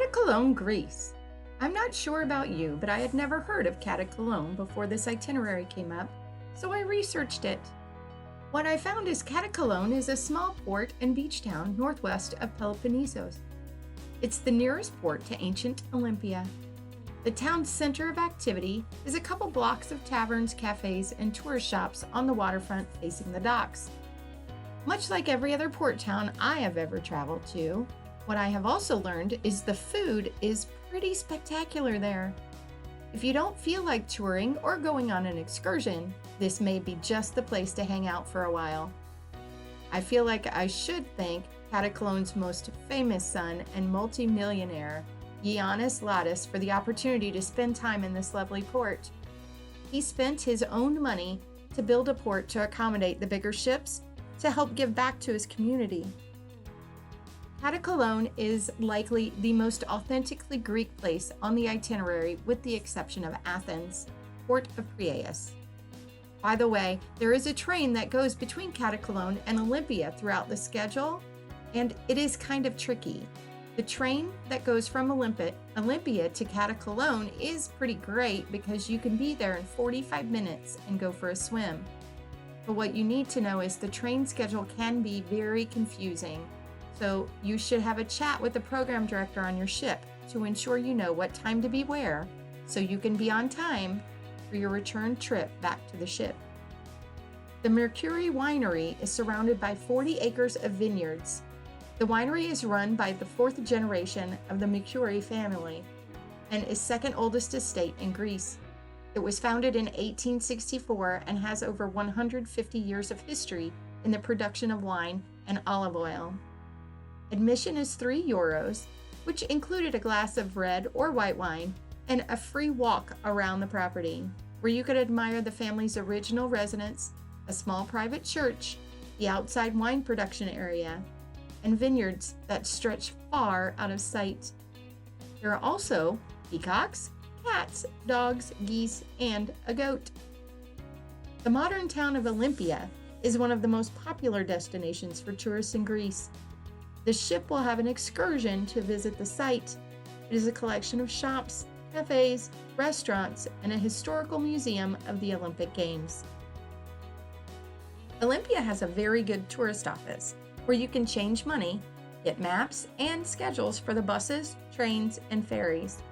Katakolon, Greece. I'm not sure about you, but I had never heard of Katakolon before this itinerary came up, so I researched it. What I found is Katakolon is a small port and beach town northwest of Peloponnesos. It's the nearest port to ancient Olympia. The town's center of activity is a couple blocks of taverns, cafes, and tourist shops on the waterfront facing the docks. Much like every other port town I have ever traveled to, what I have also learned is the food is pretty spectacular there. If you don't feel like touring or going on an excursion, this may be just the place to hang out for a while. I feel like I should thank Katakolon's most famous son and multi-millionaire, Giannis Lattis, for the opportunity to spend time in this lovely port. He spent his own money to build a port to accommodate the bigger ships to help give back to his community. Katakolon is likely the most authentically Greek place on the itinerary with the exception of Athens, port of Piraeus. By the way, there is a train that goes between Katakolon and Olympia throughout the schedule, and it is kind of tricky. The train that goes from Olympia to Katakolon is pretty great because you can be there in 45 minutes and go for a swim. But what you need to know is the train schedule can be very confusing. So you should have a chat with the program director on your ship to ensure you know what time to be where so you can be on time for your return trip back to the ship. The Mercury Winery is surrounded by 40 acres of vineyards. The winery is run by the fourth generation of the Mercury family and is second oldest estate in Greece. It was founded in 1864 and has over 150 years of history in the production of wine and olive oil. Admission is €3, which included a glass of red or white wine and a free walk around the property, where you could admire the family's original residence, a small private church, the outside wine production area, and vineyards that stretch far out of sight. There are also peacocks, cats, dogs, geese, and a goat. The modern town of Olympia is one of the most popular destinations for tourists in Greece. The ship will have an excursion to visit the site. It is a collection of shops, cafes, restaurants, and a historical museum of the Olympic Games. Olympia has a very good tourist office where you can change money, get maps, and schedules for the buses, trains, and ferries.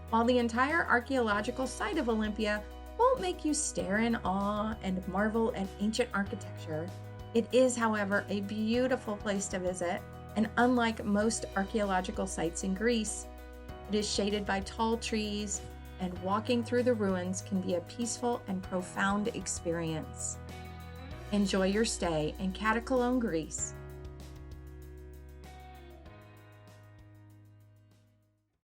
While the entire archaeological site of Olympia won't make you stare in awe and marvel at ancient architecture, it is, however, a beautiful place to visit. And unlike most archaeological sites in Greece, it is shaded by tall trees, and walking through the ruins can be a peaceful and profound experience. Enjoy your stay in Katakolon, Greece.